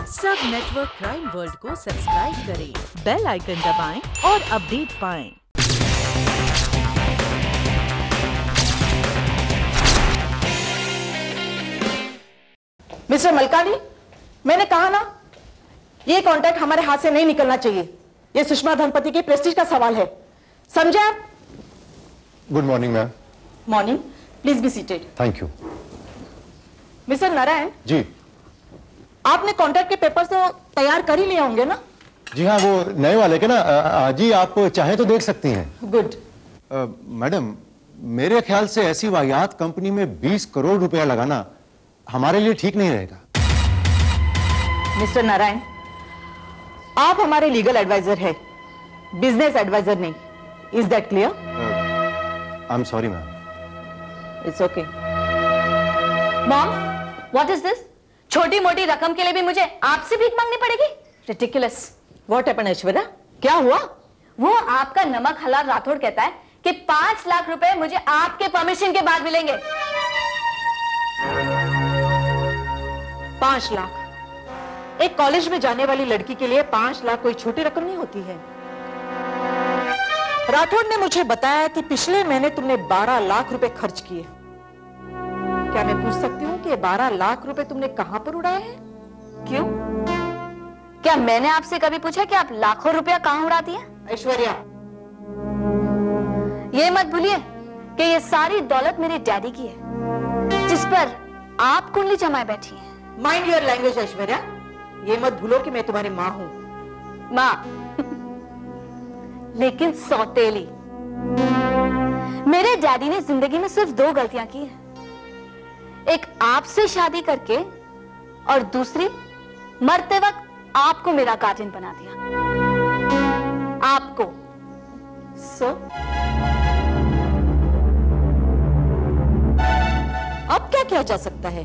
सब network crime world को subscribe करें, बेल आइकन दबाएं और अपडेट पाएं। मिस्टर मलकानी, मैंने कहा ना, ये कॉन्ट्रैक्ट हमारे हाथ से नहीं निकलना चाहिए। ये सुषमा धनपति के प्रेस्टीज का सवाल है, समझे आप? Good morning ma'am. Morning, please be seated. Thank you. Mister Narayan ji. आपने कॉन्ट्रैक्ट के पेपर्स तो तैयार कर ही लिए होंगे ना? जी हाँ, वो नए वाले के ना। जी, आप चाहें तो देख सकती हैं। गुड। मैडम, मेरे ख्याल से ऐसी वाहियात कंपनी में 20 करोड़ रुपया लगाना हमारे लिए ठीक नहीं रहेगा। मिस्टर नारायण, आप हमारे लीगल एडवाइजर है, बिजनेस एडवाइजर नहीं। Is that clear? I am sorry ma'am. It's okay. Mom, what is this? छोटी मोटी रकम के लिए भी मुझे आपसे भीख मांगनी पड़ेगी? रिडिकुलस। What happened Aishwarya? क्या हुआ? वो आपका नमक हलाल राठौड़ कहता है कि 5 लाख रुपए मुझे आपके परमिशन के बाद मिलेंगे। 5 लाख? एक कॉलेज में जाने वाली लड़की के लिए 5 लाख कोई छोटी रकम नहीं होती है। राठौड़ ने मुझे बताया कि पिछले महीने तुमने 12 लाख रुपए खर्च किए। क्या मैं पूछ सकती हूँ कि 12 लाख रुपए तुमने कहां पर उड़ाए हैं? क्यों? क्या मैंने आपसे कभी पूछा कि आप लाखों रुपया कहां उड़ाती हैं? ऐश्वर्या, ये मत भूलिए कि ये सारी दौलत मेरे डैडी की है, जिस पर आप कुंडली जमाए बैठी हैं। Mind your language Aishwarya. ये मत भूलो कि मैं तुम्हारी माँ हूं। माँ? लेकिन सौतेली। मेरे डैडी ने जिंदगी में सिर्फ 2 गलतियां की हैं। एक आपसे शादी करके, और दूसरी मरते वक्त आपको मेरा गार्जियन बना दिया। आपको। अब क्या किया जा सकता है?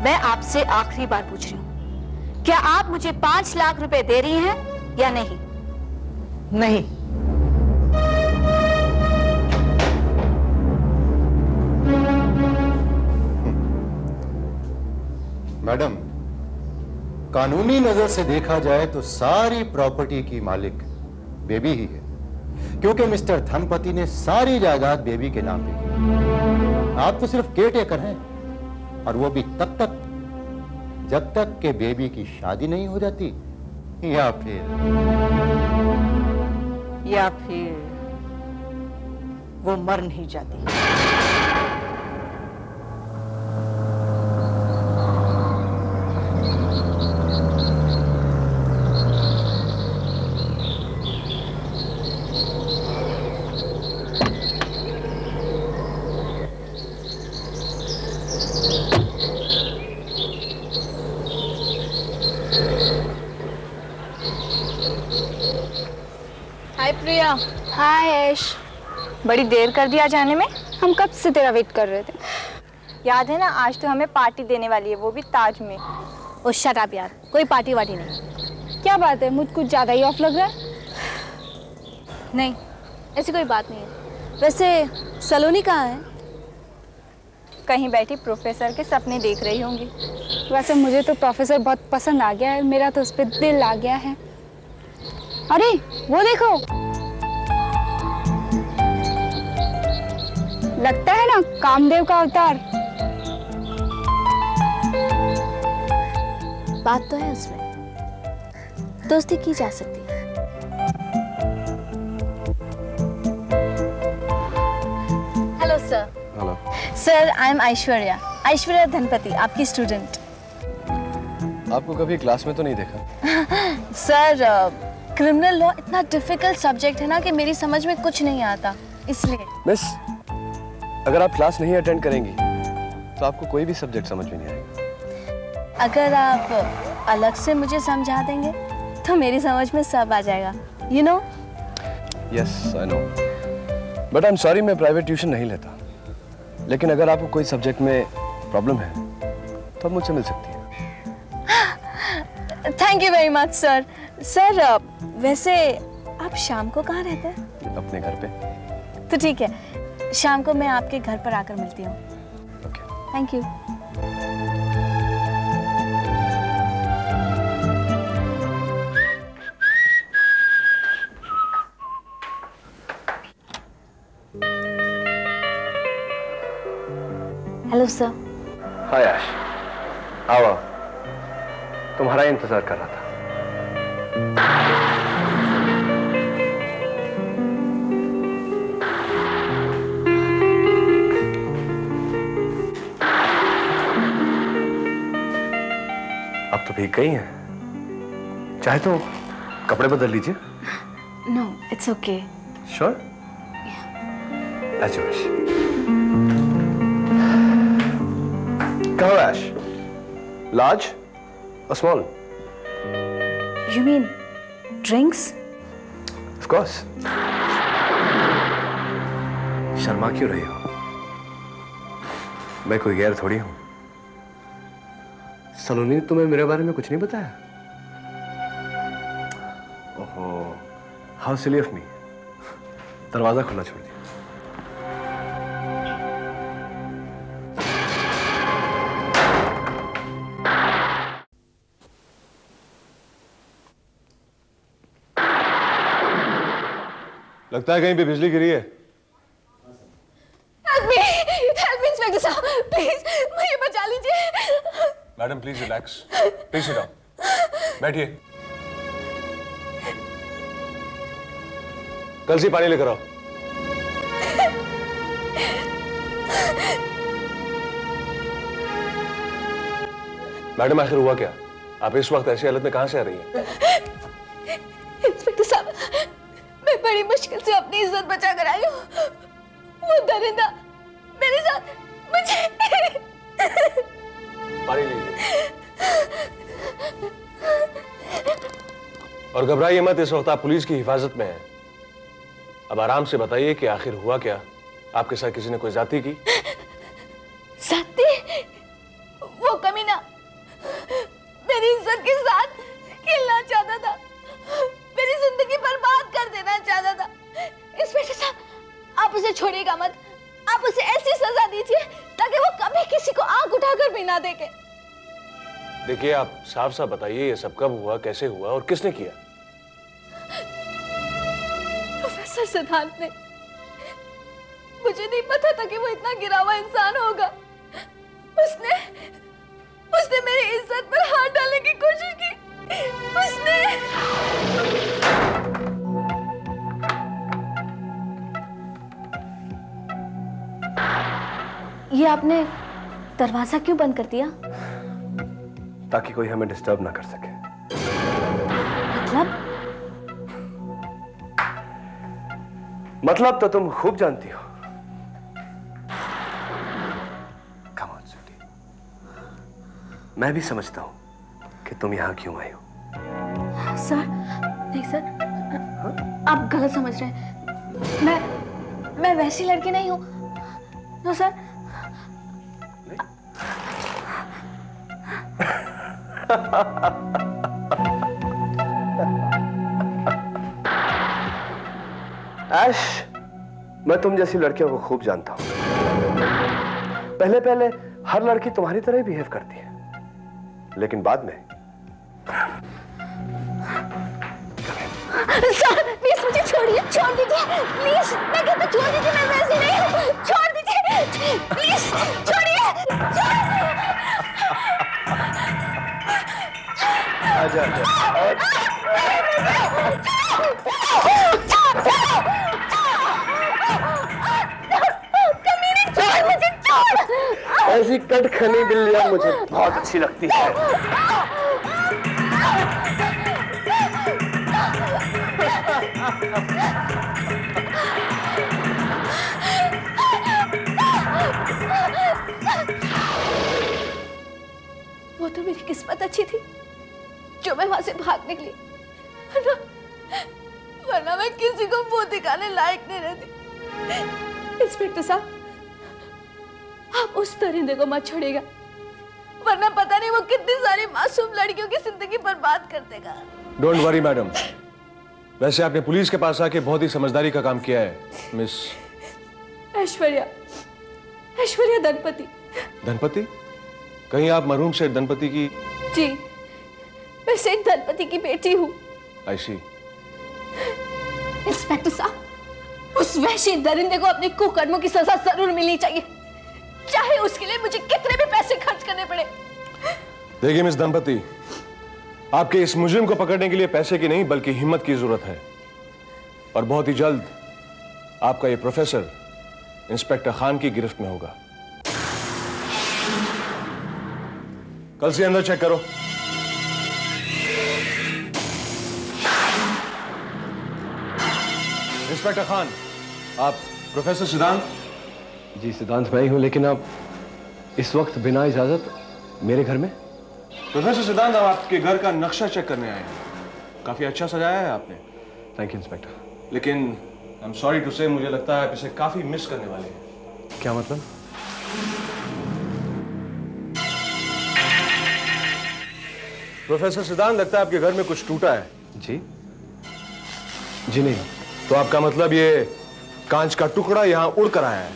मैं आपसे आखिरी बार पूछ रही हूं, क्या आप मुझे 5 लाख रुपए दे रही हैं या नहीं? नहीं। मैडम, कानूनी नजर से देखा जाए तो सारी प्रॉपर्टी की मालिक बेबी ही है, क्योंकि मिस्टर धनपति ने सारी जायदाद बेबी के नाम पे की। आप तो सिर्फ केयर टेकर हैं, और वो भी तब तक जब तक के बेबी की शादी नहीं हो जाती, या फिर वो मर नहीं जाती। हाय प्रिया। हाय ऐश। बड़ी देर कर दिया जाने में। हम कब से तेरा वेट कर रहे थे। याद है ना, आज तो हमें पार्टी देने वाली है, वो भी ताज में। ओ शट अप यार, कोई पार्टी वार्टी नहीं। क्या बात है, मुझ कुछ ज्यादा ही ऑफ लग रहा है। नहीं, ऐसी कोई बात नहीं है। वैसे सलोनी कहाँ है? कहीं बैठी प्रोफेसर के सपने देख रही होंगी। वैसे मुझे तो प्रोफेसर बहुत पसंद आ गया है, मेरा तो उस पर दिल आ गया है। अरे वो देखो, लगता है ना कामदेव का अवतार। बात तो है उसमें, दोस्ती की जा सकती है। Hello sir. Hello sir, I am Aishwarya Dhanpati, आपकी स्टूडेंट। आपको कभी क्लास में तो नहीं देखा? सर, क्रिमिनल लॉ इतना डिफिकल्ट सब्जेक्ट है ना कि मेरी समझ में कुछ नहीं आता, इसलिए। मिस, अगर आप क्लास नहीं अटेंड करेंगी तो आपको कोई भी सब्जेक्ट समझ में नहीं आएगा। अगर आप अलग से मुझे समझा देंगे तो मेरी समझ में सब आ जाएगा, you know. Yes, I know, but I am sorry, मैं प्राइवेट ट्यूशन नहीं लेता। लेकिन अगर आपको कोई सब्जेक्ट में प्रॉब्लम है तो आप मुझसे मिल सकती हैं। Thank you very much sir. Sir, वैसे आप शाम को कहाँ रहते हैं? अपने घर पे। तो ठीक है, शाम को मैं आपके घर पर आकर मिलती हूँ। Okay, thank you. सर। हाय ऐश, आओ। तुम्हारा इंतजार कर रहा था। अब तो भीग गई हैं। चाहे तो कपड़े बदल लीजिए। No, it's okay. Sure? As you wish. कहो ऐश, लार्ज और small? You mean drinks? Of course. शर्मा क्यों रही हो? मैं कोई गैर थोड़ी हूं। सलोनी ने तुम्हें मेरे बारे में कुछ नहीं बताया? ओहो, हाउ सिली ऑफ मी। दरवाजा खुला छोड़ दिया। लगता है कहीं पे बिजली गिरी है। Help me, इंस्पेक्टर साहब, प्लीज मुझे बचा लीजिए। Madam please relax, please sit down, बैठिए। कल से पानी लेकर आओ। मैडम आखिर हुआ क्या? आप इस वक्त ऐसी हालत में कहां से आ रही हैं? इंस्पेक्टर साहब, मैं बड़ी मुश्किल से अपनी इज्जत बचा कर आई हूँ। वो दरिंदा मेरे साथ मुझे पानी लीजिए। और घबराइए मत, इस वक्त आप पुलिस की हिफाजत में हैं। अब आराम से बताइए कि आखिर हुआ क्या? आपके साथ किसी ने कोई ज्यादती की? साथी, वो कमीना मेरी इज्जत के साथ खेलना चाहता था, मेरी जिंदगी बर्बाद कर देना चाहता था। इंस्पेक्टर साहब, आप उसे छोड़िएगा मत। आप उसे ऐसी सजा दीजिए ताकि वो कभी किसी को आंख उठाकर भी ना देखे। देखिए, आप साफ साफ बताइए ये सब कब हुआ, कैसे हुआ और किसने किया? प्रोफेसर सिद्धांत ने। मुझे नहीं पता था कि वो इतना गिरा हुआ इंसान होगा। उसने मेरी इज्जत पर हाथ डालने की कोशिश की। ये आपने दरवाजा क्यों बंद कर दिया? ताकि कोई हमें डिस्टर्ब ना कर सके। मतलब तो तुम खूब जानती हो। Come on, sweetie. मैं भी समझता हूं कि तुम यहां क्यों आई हो। सर, नहीं सर, आप गलत समझ रहे हैं। मैं वैसी लड़की नहीं हूं। No sir. ऐश, मैं तुम जैसी लड़कियों को खूब जानता हूं। पहले हर लड़की तुम्हारी तरह ही बिहेव करती है, लेकिन बाद में। सर, प्लीज मुझे छोड़िए, छोड़ दीजिए, प्लीज। मैं कहता छोड़ दीजिए, मैं वैसी नहीं हूँ। छोड़ दीजिए, प्लीज छोड़िए। आजा। ऐसी कटखनी बिल्लियां मुझे बहुत अच्छी लगती है। वो तो मेरी किस्मत अच्छी थी जो मैं वहां से भाग निकली, वरना मैं किसी को मुंह दिखाने लायक नहीं रहती। इंस्पेक्टर साहब, आप उस दरिंदे को मत छोड़िएगा, वरना पता नहीं वो कितनी सारी मासूम लड़कियों की जिंदगी बर्बाद कर देगा। डोंट वरी मैडम, वैसे आपने पुलिस के पास आके बहुत ही समझदारी का काम किया है मिस ऐश्वर्या धनपति। धनपति? कहीं आप मरहूम शेठ धनपति की? जी, मैं सेठ धनपति की बेटी हूँ। आई सी। इंस्पेक्टर साहब, उस वहशी दरिंदे को अपने कुकर्मों की सजा जरूर मिलनी चाहिए, चाहे उसके लिए मुझे कितने भी पैसे खर्च करने पड़े। देखिए मिस दंपति, आपके इस मुजरिम को पकड़ने के लिए पैसे की नहीं बल्कि हिम्मत की जरूरत है, और बहुत ही जल्द आपका ये प्रोफेसर इंस्पेक्टर खान की गिरफ्त में होगा। कल से अंदर चेक करो। इंस्पेक्टर खान, आप प्रोफेसर सिद्धांत? जी सिद्धांत मैं ही हूं, लेकिन आप इस वक्त बिना इजाजत मेरे घर में? प्रोफेसर सिद्धांत, हम आपके घर का नक्शा चेक करने आए हैं। काफी अच्छा सजाया है आपने। Thank you inspector. लेकिन आई एम सॉरी टू से, मुझे लगता है आप इसे काफी मिस करने वाले हैं। क्या मतलब? प्रोफेसर सिद्धांत, लगता है आपके घर में कुछ टूटा है। जी? जी नहीं। तो आपका मतलब ये कांच का टुकड़ा यहां उड़ कर आया है।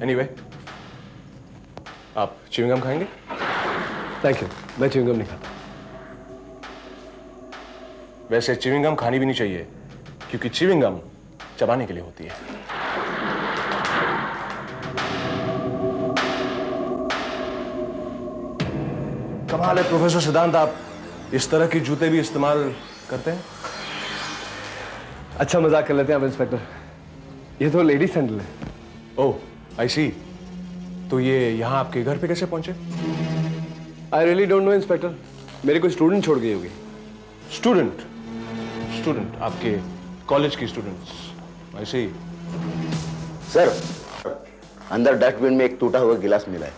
एनीवे, आप च्युइंगम खाएंगे? थैंक यू, मैं च्युइंगम नहीं खाता। वैसे च्युइंगम खानी भी नहीं चाहिए, क्योंकि च्युइंगम चबाने के लिए होती है। कमाल है प्रोफेसर सिद्धांत, आप इस तरह के जूते भी इस्तेमाल करते हैं? अच्छा मजाक कर लेते हैं आप इंस्पेक्टर, ये तो लेडी सैंडल है। ओह आई सी। तो ये यहां आपके घर पे कैसे पहुंचे? I really don't know inspector, मेरे कोई स्टूडेंट छोड़ गई होगी। स्टूडेंट? स्टूडेंट आपके कॉलेज की स्टूडेंट्स? आई सी। सर, अंदर डस्टबिन में एक टूटा हुआ गिलास मिला है।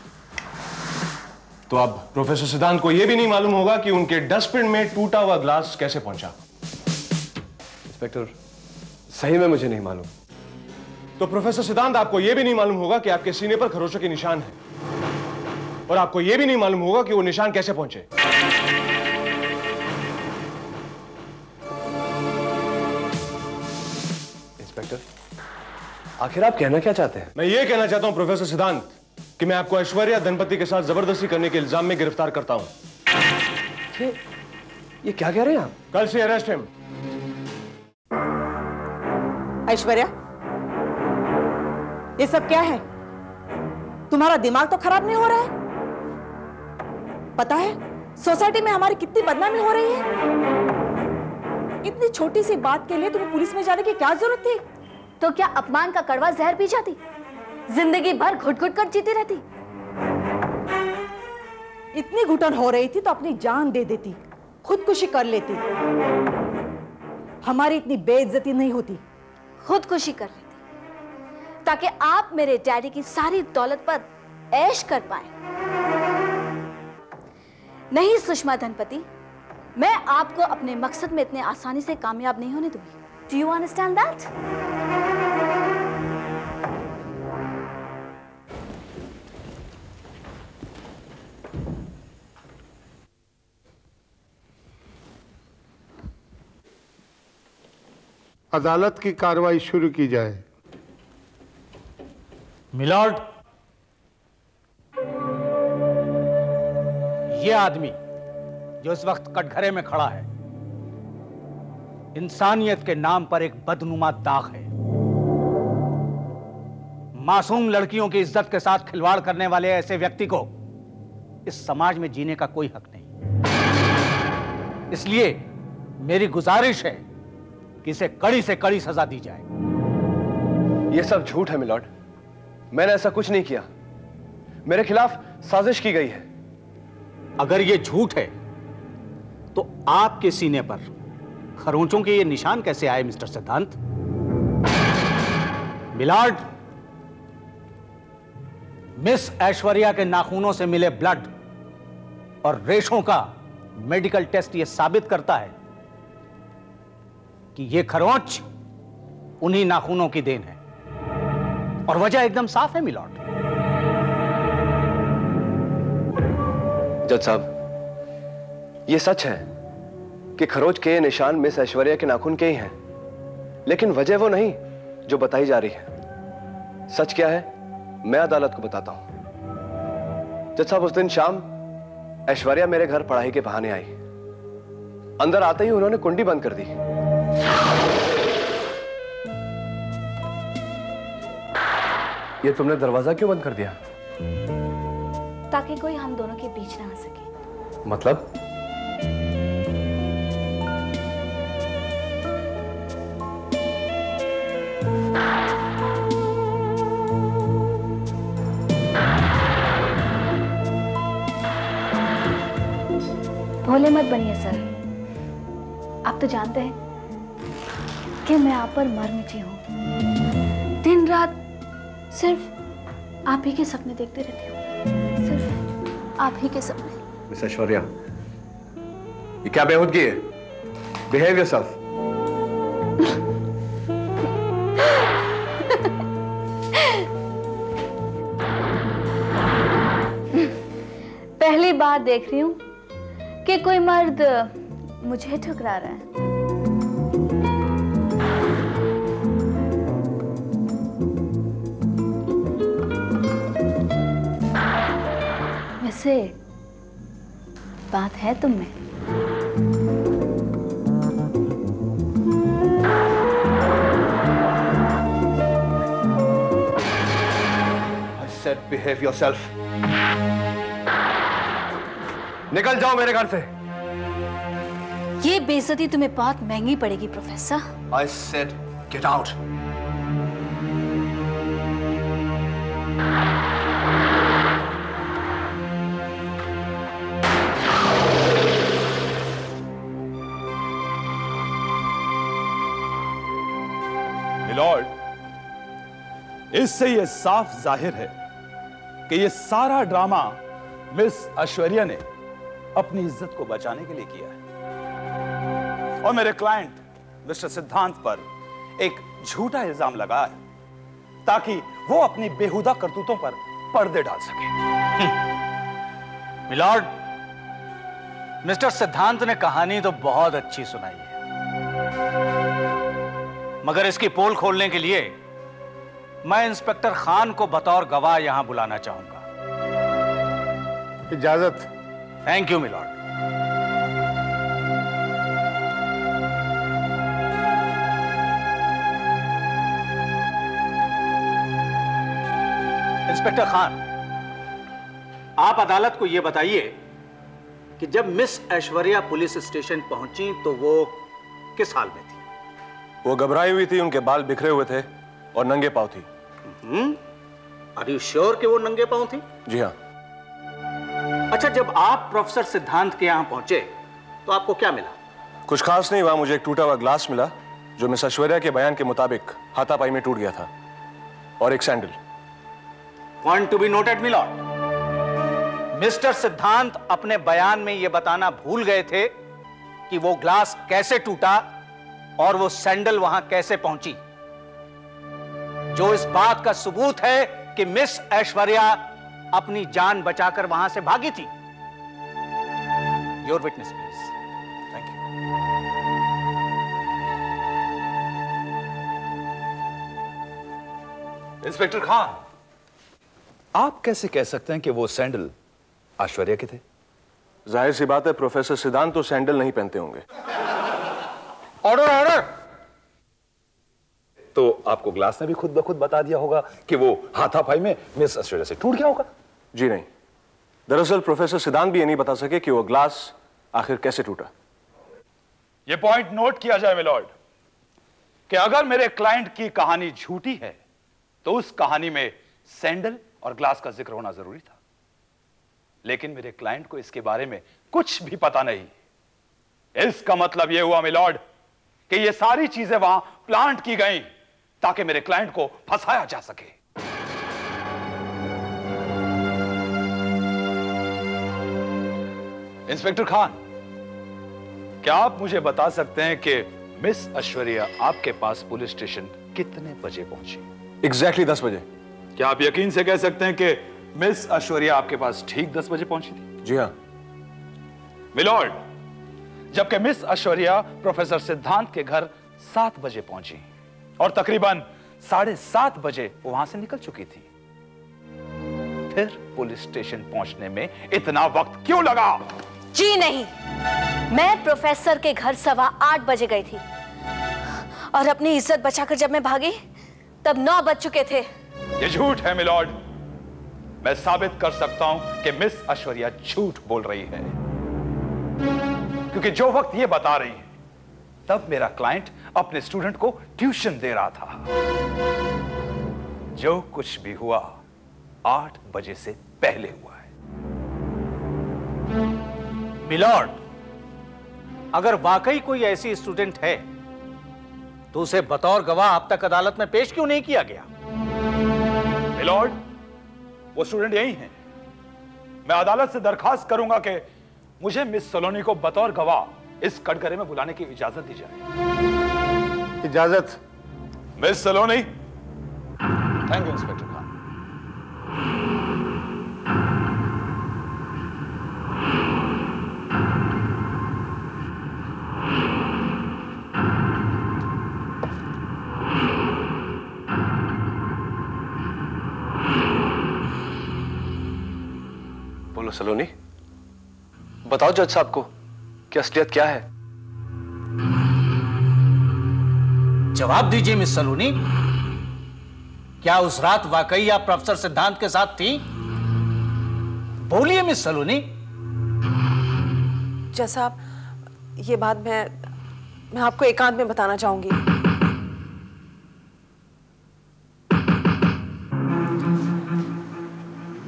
तो अब प्रोफेसर सिद्धांत को यह भी नहीं मालूम होगा कि उनके डस्टबिन में टूटा हुआ ग्लास कैसे पहुंचा। इंस्पेक्टर, सही में मुझे नहीं मालूम। तो प्रोफेसर सिद्धांत, आपको यह भी नहीं मालूम होगा कि आपके सीने पर खरोंचों के निशान हैं, और आपको यह भी नहीं मालूम होगा कि वो निशान कैसे पहुंचे। इंस्पेक्टर, आखिर आप कहना क्या चाहते हैं? मैं ये कहना चाहता हूं प्रोफेसर सिद्धांत कि मैं आपको ऐश्वर्या धनपति के साथ जबरदस्ती करने के इल्जाम में गिरफ्तार करता हूं। ये क्या कह रहे हैं आप? कल से अरेस्ट हिम। ऐश्वर्या, ये सब क्या है? तुम्हारा दिमाग तो खराब नहीं हो रहा है? पता है सोसाइटी में हमारी कितनी बदनामी हो रही है? इतनी छोटी सी बात के लिए तुम्हें पुलिस में जाने की क्या जरूरत थी? तो क्या अपमान का कड़वा जहर पी जाती, जिंदगी भर घुट घुट कर जीती रहती? इतनी घुटन हो रही थी तो अपनी जान दे देती, खुदकुशी कर लेती, हमारी इतनी बेइज्जती नहीं होती। खुदकुशी कर लेती ताकि आप मेरे डैडी की सारी दौलत पर ऐश कर पाए। नहीं सुषमा धनपति, मैं आपको अपने मकसद में इतने आसानी से कामयाब नहीं होने दूंगी। Do you understand that? अदालत की कार्रवाई शुरू की जाए। मिलॉर्ड, ये आदमी जो इस वक्त कटघरे में खड़ा है, इंसानियत के नाम पर एक बदनुमा दाग है। मासूम लड़कियों की इज्जत के साथ खिलवाड़ करने वाले ऐसे व्यक्ति को इस समाज में जीने का कोई हक नहीं। इसलिए मेरी गुजारिश है कि इसे कड़ी से कड़ी सजा दी जाए। ये सब झूठ है मिलॉर्ड, मैंने ऐसा कुछ नहीं किया। मेरे खिलाफ साजिश की गई है। अगर ये झूठ है तो आपके सीने पर खरोंचों के ये निशान कैसे आए मिस्टर सिद्धांत? मिलॉर्ड, मिस ऐश्वर्या के नाखूनों से मिले ब्लड और रेशों का मेडिकल टेस्ट यह साबित करता है कि यह खरोंच उन्हीं नाखूनों की देन है, और वजह एकदम साफ है मिलॉर्ड। जज साहब, यह सच है कि खरोच के ये निशान मिस ऐश्वर्या के नाखून के ही हैं, लेकिन वजह वो नहीं जो बताई जा रही है। सच क्या है मैं अदालत को बताता हूं। जज साहब, उस दिन शाम ऐश्वर्या मेरे घर पढ़ाई के बहाने आई। अंदर आते ही उन्होंने कुंडी बंद कर दी। ये तुमने दरवाजा क्यों बंद कर दिया? ताकि कोई हम दोनों के बीच ना आ सके। मतलब? भोले मत बनिए सर। आप तो जानते हैं कि मैं आप पर मर मिटी हूं। दिन रात सिर्फ आप ही के सपने देखते रहती हूँ, सिर्फ आप ही के सपने। मिस ऐश्वर्या, ये क्या बेहूदगी है? Behave yourself. पहली बार देख रही हूं कि कोई मर्द मुझे ठुकरा रहा है। वैसे बात है तुम में। I said behave yourself. निकल जाओ मेरे घर से। ये बेइज्जती तुम्हें बहुत महंगी पड़ेगी professor. I said get out. Milord, इससे यह साफ जाहिर है कि यह सारा ड्रामा मिस ऐश्वर्या ने अपनी इज्जत को बचाने के लिए किया है और मेरे क्लाइंट मिस्टर सिद्धांत पर एक झूठा इल्जाम लगाया है ताकि वो अपनी बेहुदा करतूतों पर पर्दे डाल सके। मिलॉर्ड, मिस्टर सिद्धांत ने कहानी तो बहुत अच्छी सुनाई है, मगर इसकी पोल खोलने के लिए मैं इंस्पेक्टर खान को बतौर गवाह यहां बुलाना चाहूंगा। इजाजत। Thank you milord. Inspector Khan, आप अदालत को यह बताइए कि जब मिस ऐश्वर्या पुलिस स्टेशन पहुंची तो वो किस हाल में थी? वो घबराई हुई थी, उनके बाल बिखरे हुए थे और नंगे पांव थी। आर यू श्योर कि वो नंगे पांव थी? जी हाँ। अच्छा, जब आप प्रोफेसर सिद्धांत के यहां पहुंचे तो आपको क्या मिला? कुछ खास नहीं, वहां मुझे एक टूटा हुआ ग्लास मिला जो मिस ऐश्वर्या के बयान के मुताबिक हाथापाई में टूट गया था, और एक sandal. Point to be noted milord. Mister Siddhant अपने बयान में यह बताना भूल गए थे कि वो ग्लास कैसे टूटा और वो सैंडल वहां कैसे पहुंची, जो इस बात का सबूत है कि मिस ऐश्वर्या अपनी जान बचाकर वहां से भागी थी। Your witness please. Thank you. Inspector Khan, आप कैसे कह सकते हैं कि वो सैंडल ऐश्वर्या के थे? जाहिर सी बात है, प्रोफेसर सिद्धांत तो सैंडल नहीं पहनते होंगे। Order order. तो आपको ग्लास ने भी खुद ब खुद बता दिया होगा कि वो हाथापाई में मिस ऐश्वर्या से टूट गया होगा। जी नहीं, दरअसल प्रोफेसर सिद्धांत भी ये नहीं बता सके कि वो ग्लास आखिर कैसे टूटा। ये पॉइंट नोट किया जाए मिलॉर्ड कि अगर मेरे क्लाइंट की कहानी झूठी है तो उस कहानी में सैंडल और ग्लास का जिक्र होना जरूरी था, लेकिन मेरे क्लाइंट को इसके बारे में कुछ भी पता नहीं। इसका मतलब यह हुआ मिलॉर्ड कि ये सारी चीजें वहां प्लांट की गई ताकि मेरे क्लाइंट को फंसाया जा सके। इंस्पेक्टर खान, क्या आप मुझे बता सकते हैं कि मिस ऐश्वर्या आपके पास पुलिस स्टेशन कितने बजे पहुंची? एग्जैक्टली 10 बजे। क्या आप यकीन से कह सकते हैं कि मिस ऐश्वर्या आपके पास ठीक 10 बजे पहुंची थी? जी हाँ मिलॉर्ड, जबकि मिस ऐश्वर्या प्रोफेसर सिद्धांत के घर 7 बजे पहुंची और तकरीबन 7:30 बजे वो वहां से निकल चुकी थी। फिर पुलिस स्टेशन पहुंचने में इतना वक्त क्यों लगा? जी नहीं, मैं प्रोफेसर के घर 8:15 बजे गई थी और अपनी इज्जत बचाकर जब मैं भागी तब 9 बज चुके थे। ये झूठ है मिलॉर्ड। मैं साबित कर सकता हूं कि मिस ऐश्वर्या झूठ बोल रही है, क्योंकि जो वक्त ये बता रही है तब मेरा क्लाइंट अपने स्टूडेंट को ट्यूशन दे रहा था। जो कुछ भी हुआ 8 बजे से पहले हुआ है। मिलॉर्ड, अगर वाकई कोई ऐसी स्टूडेंट है तो उसे बतौर गवाह अब तक अदालत में पेश क्यों नहीं किया गया? मिलॉर्ड, वो स्टूडेंट यही हैं। मैं अदालत से दरखास्त करूंगा कि मुझे मिस सलोनी को बतौर गवाह इस कटघरे में बुलाने की इजाजत दी जाए। इजाजत। Miss Saloni. Thank you inspector Khan. बोलो सलोनी, बताओ जज साहब को कि असलियत क्या है। जवाब दीजिए मिस सलोनी, क्या उस रात वाकई आप प्रोफेसर सिद्धांत के साथ थी? बोलिए मिस सलोनी। जज साहब, ये बात मैं आपको एकांत में बताना चाहूंगी।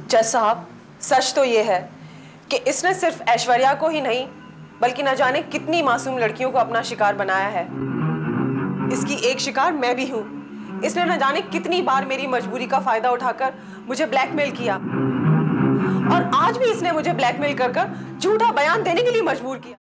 जज साहब, सच तो ये है कि इसने सिर्फ ऐश्वर्या को ही नहीं बल्कि न जाने कितनी मासूम लड़कियों को अपना शिकार बनाया है। इसकी एक शिकार मैं भी हूं। इसने न जाने कितनी बार मेरी मजबूरी का फायदा उठाकर मुझे ब्लैकमेल किया और आज भी इसने मुझे ब्लैकमेल कर झूठा बयान देने के लिए मजबूर किया।